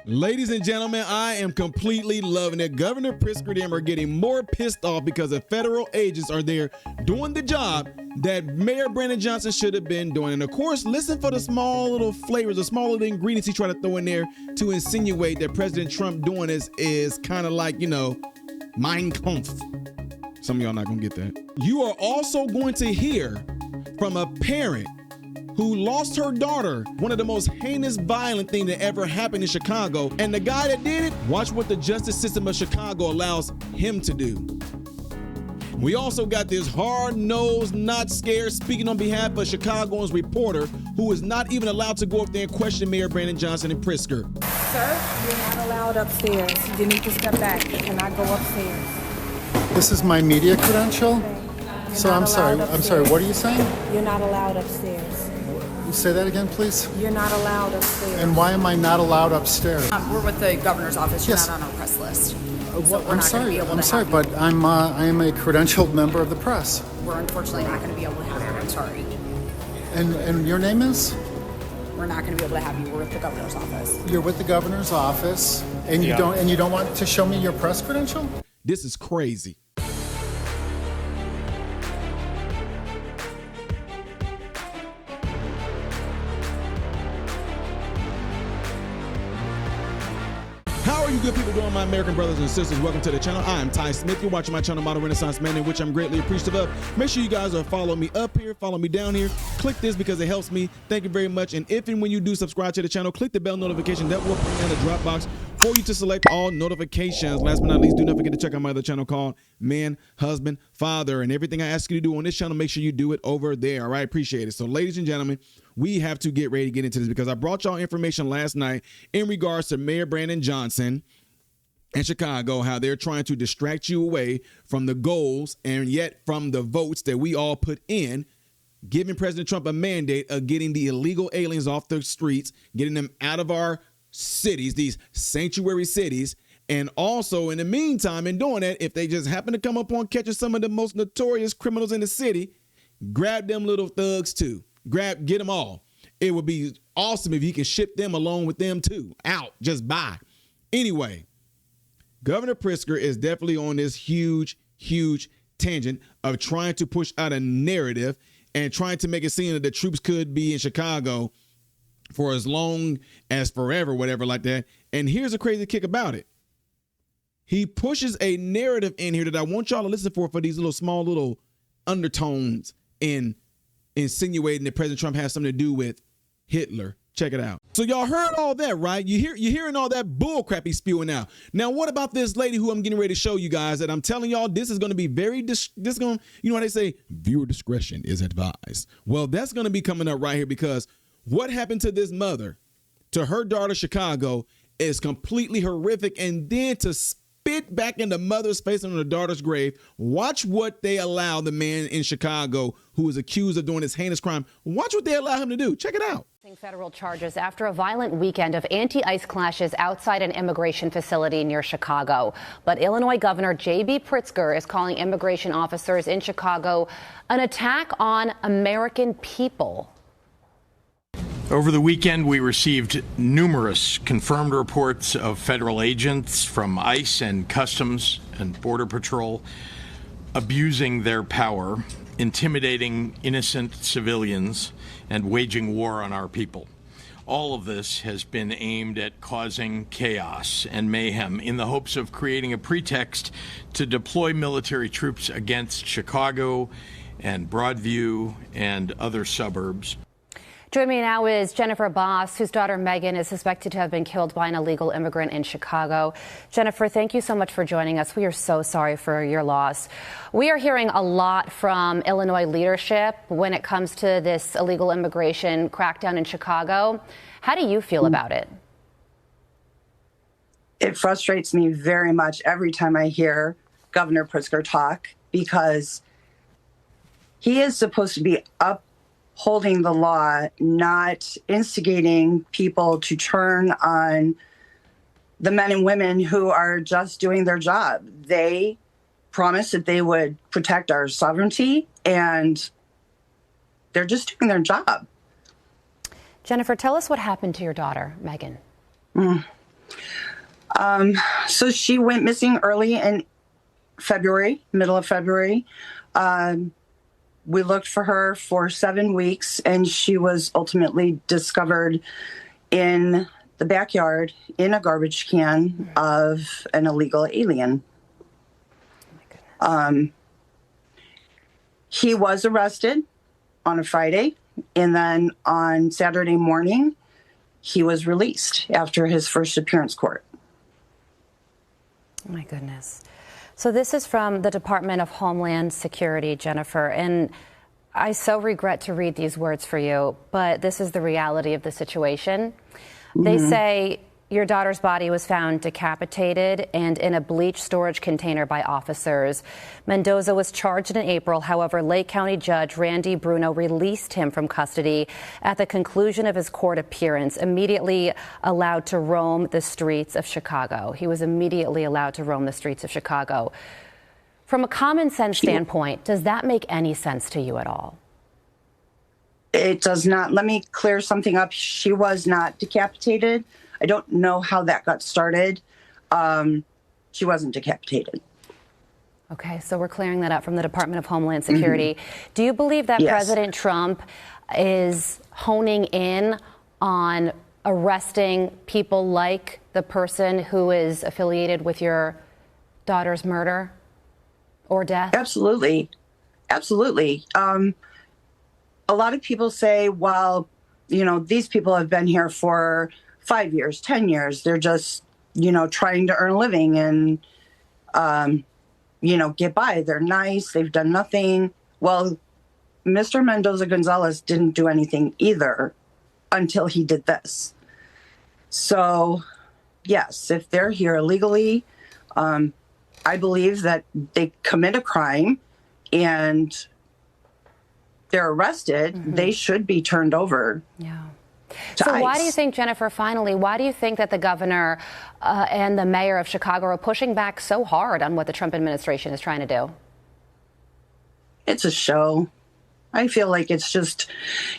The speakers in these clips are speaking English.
Ladies and gentlemen, I am completely loving it. Governor Priztker and them are getting more pissed off because the federal agents are there doing the job that Mayor Brandon Johnson should have been doing. And of course, listen for the small little flavors, the small little ingredients he tried to throw in there to insinuate that President Trump doing this is kind of like, Mein Kampf. Some of y'all not gonna get that. You are also going to hear from a parent who lost her daughter, one of the most heinous, violent thing that ever happened in Chicago. And the guy that did it, watch what the justice system of Chicago allows him to do. We also got this hard-nosed, not scared, speaking on behalf of Chicagoans reporter who is not even allowed to go up there and question Mayor Brandon Johnson and Priztker. Sir, you're not allowed upstairs. You need to step back. You cannot go upstairs. This is my media credential? Okay. So I'm sorry, what are you saying? You're not allowed upstairs. Say that again, please? You're not allowed upstairs. And why am I not allowed upstairs? We're with the governor's office. You're Yes. not on our press list. I'm sorry, but I am a credentialed member of the press. We're unfortunately not going to be able to have you. I'm sorry. And your name is? We're not going to be able to have you. We're with the governor's office. You're with the governor's office, and you don't want to show me your press credential? This is crazy. How are you good people doing, my American brothers and sisters? Welcome to the channel. I am Ty Smith. You're watching my channel, Modern Renaissance Man, in which I'm greatly appreciative of. Make sure you guys are following me up here, follow me down here. Click this because it helps me. Thank you very much. And if and when you do subscribe to the channel, click the bell notification. That will put in the drop box for you to select all notifications. Last but not least, do not forget to check out my other channel called Man, Husband, Father. And everything I ask you to do on this channel, make sure you do it over there. All right, appreciate it. So ladies and gentlemen, we have to get ready to get into this because I brought y'all information last night in regards to Mayor Brandon Johnson in Chicago, how they're trying to distract you away from the goals and yet from the votes that we all put in, giving President Trump a mandate of getting the illegal aliens off the streets, getting them out of our cities, these sanctuary cities. And also in the meantime, in doing that, if they just happen to come upon catching some of the most notorious criminals in the city, grab them little thugs too. Get them all. It would be awesome if you can ship them along with them too. Out, just buy. Anyway, Governor Priztker is definitely on this huge tangent of trying to push out a narrative and trying to make it seem that the troops could be in Chicago for as long as forever, whatever like that. And here's a crazy kick about it. He pushes a narrative in here that I want y'all to listen for these small little undertones in insinuating that President Trump has something to do with Hitler. Check it out. So y'all heard all that, right? You're hearing all that bull crap he's spewing out. Now, what about this lady who I'm getting ready to show you guys that I'm telling y'all this is going to be you know how they say viewer discretion is advised. Well, that's going to be coming up right here because what happened to this mother, to her daughter Chicago, is completely horrific. And then to spit back in the mother's face on her daughter's grave, watch what they allow the man in Chicago who is accused of doing this heinous crime. Watch what they allow him to do. Check it out. Federal charges after a violent weekend of anti-ICE clashes outside an immigration facility near Chicago. But Illinois Governor J.B. Priztker is calling immigration officers in Chicago an attack on American people. Over the weekend, we received numerous confirmed reports of federal agents from ICE and Customs and Border Patrol abusing their power, intimidating innocent civilians, and waging war on our people. All of this has been aimed at causing chaos and mayhem in the hopes of creating a pretext to deploy military troops against Chicago and Broadview and other suburbs. Joining me now is Jennifer Boss, whose daughter Megan is suspected to have been killed by an illegal immigrant in Chicago. Jennifer, thank you so much for joining us. We are so sorry for your loss. We are hearing a lot from Illinois leadership when it comes to this illegal immigration crackdown in Chicago. How do you feel about it? It frustrates me very much every time I hear Governor Priztker talk because he is supposed to be upholding the law, not instigating people to turn on the men and women who are just doing their job. They promised that they would protect our sovereignty, and they're just doing their job. Jennifer, tell us what happened to your daughter, Megan. So she went missing early in February, middle of February. We looked for her for 7 weeks, and she was ultimately discovered in the backyard in a garbage can of an illegal alien. He was arrested on a Friday, and then on Saturday morning, he was released after his first appearance court. Oh my goodness. So this is from the Department of Homeland Security, Jennifer, and I so regret to read these words for you, but this is the reality of the situation. They say your daughter's body was found decapitated and in a bleach storage container by officers. Mendoza was charged in April. However, Lake County Judge Randy Bruno released him from custody at the conclusion of his court appearance, immediately allowed to roam the streets of Chicago. He was immediately allowed to roam the streets of Chicago. From a common sense standpoint, does that make any sense to you at all? It does not. Let me clear something up. She was not decapitated. I don't know how that got started. She wasn't decapitated. Okay, so we're clearing that up from the Department of Homeland Security. Do you believe that President Trump is honing in on arresting people like the person who is affiliated with your daughter's murder or death? Absolutely. Absolutely. A lot of people say, well, you know, these people have been here for 5 years, 10 years. They're just, you know, trying to earn a living and, you know, get by. They're nice. They've done nothing. Well, Mr. Mendoza Gonzalez didn't do anything either until he did this. So, yes, if they're here illegally, I believe that they commit a crime and they're arrested, they should be turned over. Yeah. So why do you think, Jennifer, finally, why do you think that the governor and the mayor of Chicago are pushing back so hard on what the Trump administration is trying to do? It's a show. I feel like it's just,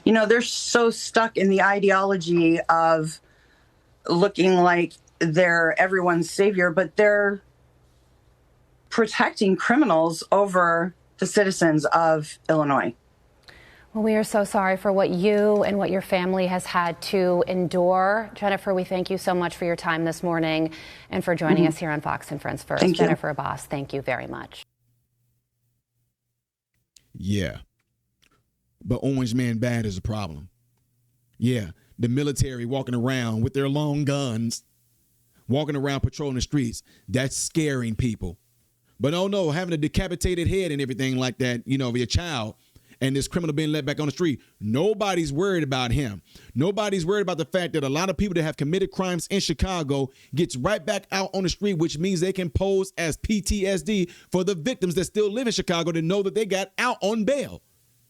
you know, they're so stuck in the ideology of looking like they're everyone's savior, but they're protecting criminals over the citizens of Illinois. Well, we are so sorry for what you and what your family has had to endure. Jennifer, we thank you so much for your time this morning and for joining us here on Fox and Friends First. Jennifer Boss, thank you very much. Yeah. But Orange Man Bad is a problem. Yeah. The military walking around with their long guns, walking around patrolling the streets. That's scaring people. But oh no, having a decapitated head and everything like that, you know, of your child, and this criminal being let back on the street, nobody's worried about him. Nobody's worried about the fact that a lot of people that have committed crimes in Chicago gets right back out on the street, which means they can pose as PTSD for the victims that still live in Chicago to know that they got out on bail.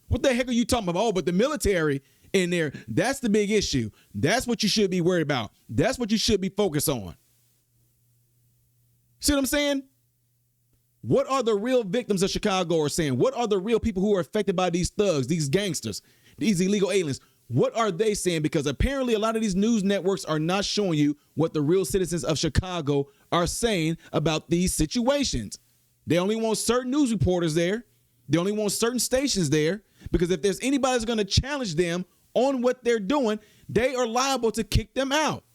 What the heck are you talking about? Oh, but the military in there, that's the big issue. That's what you should be worried about. That's what you should be focused on. See what I'm saying? What are the real victims of Chicago are saying? What are the real people who are affected by these thugs, these gangsters, these illegal aliens? What are they saying? Because apparently a lot of these news networks are not showing you what the real citizens of Chicago are saying about these situations. They only want certain news reporters there. They only want certain stations there, because if there's anybody that's going to challenge them on what they're doing, they are liable to kick them out.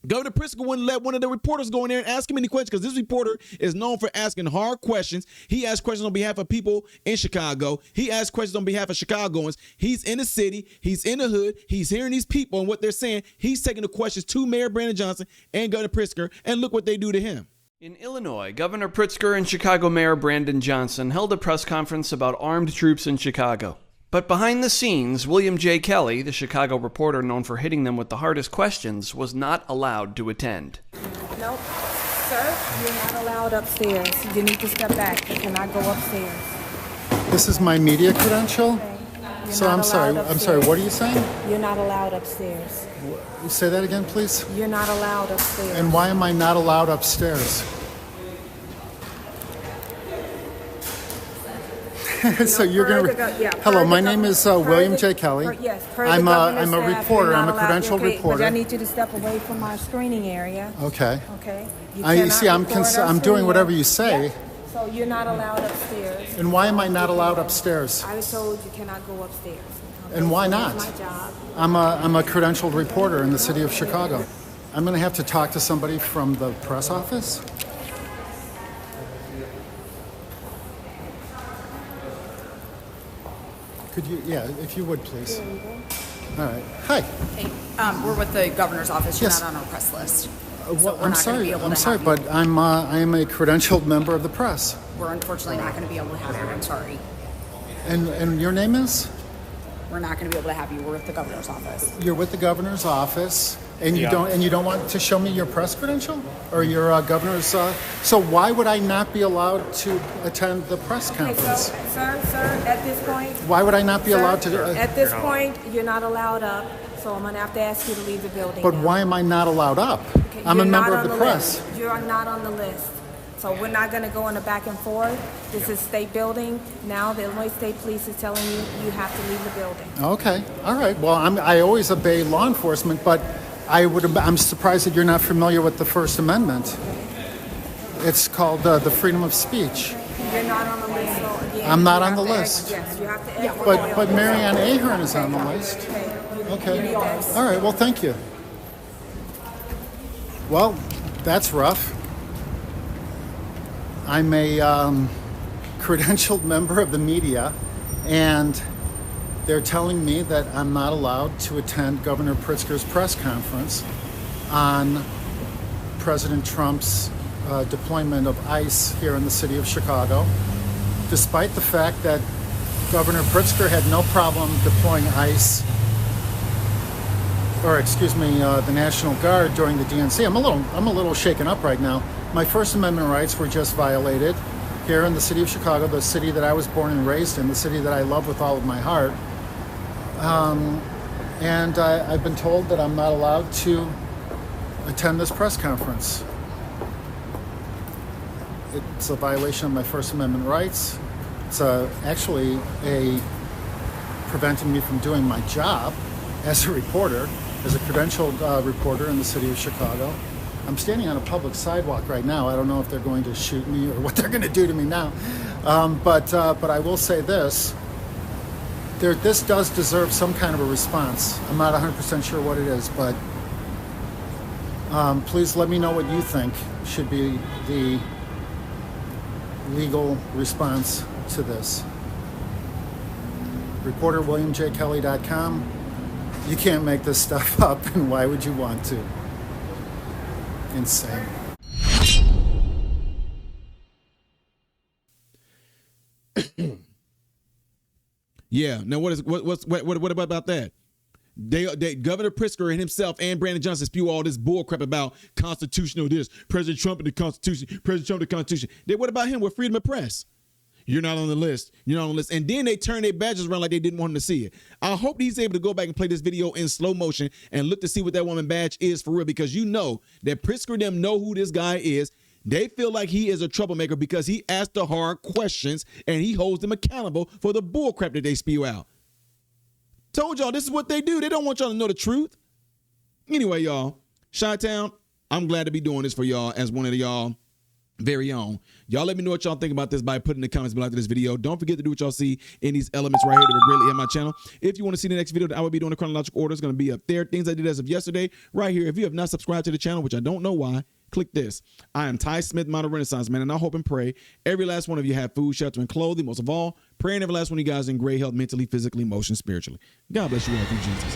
Governor Priztker wouldn't let one of the reporters go in there and ask him any questions, because this reporter is known for asking hard questions. He asks questions on behalf of people in Chicago. He asks questions on behalf of Chicagoans. He's in the city. He's in the hood. He's hearing these people and what they're saying. He's taking the questions to Mayor Brandon Johnson and Governor Priztker, and look what they do to him. In Illinois, Governor Priztker and Chicago Mayor Brandon Johnson held a press conference about armed troops in Chicago. But behind the scenes, William J. Kelly, the Chicago reporter known for hitting them with the hardest questions, was not allowed to attend. Nope. Sir, you're not allowed upstairs. You need to step back. You cannot go upstairs. This is my media credential? Okay. So I'm sorry, what are you saying? You're not allowed upstairs. Say that again, please? You're not allowed upstairs. And why am I not allowed upstairs? So you're going to. Hello, my name is William J. Kelly. Yes, I'm a reporter. I'm a credentialed reporter. But I need you to step away from my screening area. Okay. Okay. You see, I'm doing whatever you say. Yeah. So you're not allowed upstairs. And why am I not allowed upstairs? I was told you cannot go upstairs. Okay? And why not? That's my job. I'm a credentialed reporter in the city of Chicago. I'm going to have to talk to somebody from the press office. Could you, if you would, please. All right. Hi. Hey, we're with the governor's office. You're Yes. not on our press list. Well, So we're I'm not sorry. gonna be able I'm to sorry, have you. but I am a credentialed member of the press. We're unfortunately not going to be able to have you. I'm sorry. And your name is? We're not going to be able to have you. We're with the governor's office. You're with the governor's office, and you don't want to show me your press credential or your governor's. So why would I not be allowed to attend the press Okay, conference? so, sir, at this point. Why would I not be sir, allowed to? At this point, you're not allowed up. So I'm going to have to ask you to leave the building. But now. why am I not allowed up? Okay, I'm a you're member not of the on press. list. You are not on the list. So we're not going to go in the back and forth. This is state building. Now the Illinois State Police is telling you you have to leave the building. Okay, all right. Well, I always obey law enforcement, but I'm surprised that you're not familiar with the First Amendment. It's called the freedom of speech. You're not on the list. So again, I'm not you on have the to list. Yes, you have to exit. But Marianne Ahern is on the list. Okay. All right. Well, thank you. Well, that's rough. I'm a credentialed member of the media, and they're telling me that I'm not allowed to attend Governor Pritzker's press conference on President Trump's deployment of ICE here in the city of Chicago, despite the fact that Governor Pritzker had no problem deploying ICE, the National Guard during the DNC. I'm a little shaken up right now. My First Amendment rights were just violated here in the city of Chicago, the city that I was born and raised in, the city that I love with all of my heart. And I've been told that I'm not allowed to attend this press conference. It's a violation of my First Amendment rights. It's actually preventing me from doing my job as a reporter, as a credentialed reporter in the city of Chicago. I'm standing on a public sidewalk right now. I don't know if they're going to shoot me or what they're going to do to me now. But I will say this. This does deserve some kind of a response. I'm not 100% sure what it is, but please let me know what you think should be the legal response to this. Reporter WilliamJKelly.com. You can't make this stuff up, and why would you want to? Insane. Yeah. Now, what about that? They Governor Pritzker and himself and Brandon Johnson spew all this bull crap about constitutional this, President Trump and the Constitution, President Trump and the Constitution. What about him with freedom of press? You're not on the list. You're not on the list. And then they turn their badges around like they didn't want him to see it. I hope he's able to go back and play this video in slow motion and look to see what that woman badge is for real, because you know that Pritzker them know who this guy is. They feel like he is a troublemaker because he asked the hard questions and he holds them accountable for the bull crap that they spew out. Told y'all this is what they do. They don't want y'all to know the truth. Anyway, y'all, Chi-Town, I'm glad to be doing this for y'all as one of y'all very own. Y'all let me know what y'all think about this by putting in the comments below this video. Don't forget to do what y'all see in these elements right here that will greatly help my channel. If you want to see the next video that I will be doing in chronological order, it's going to be up there. Things I did as of yesterday right here. If you have not subscribed to the channel, which I don't know why, click this. I am Ty Smith, Modern Renaissance Man, and I hope and pray every last one of you have food, shelter, and clothing. Most of all, praying every last one of you guys in great health, mentally, physically, emotionally, spiritually. God bless you all through Jesus.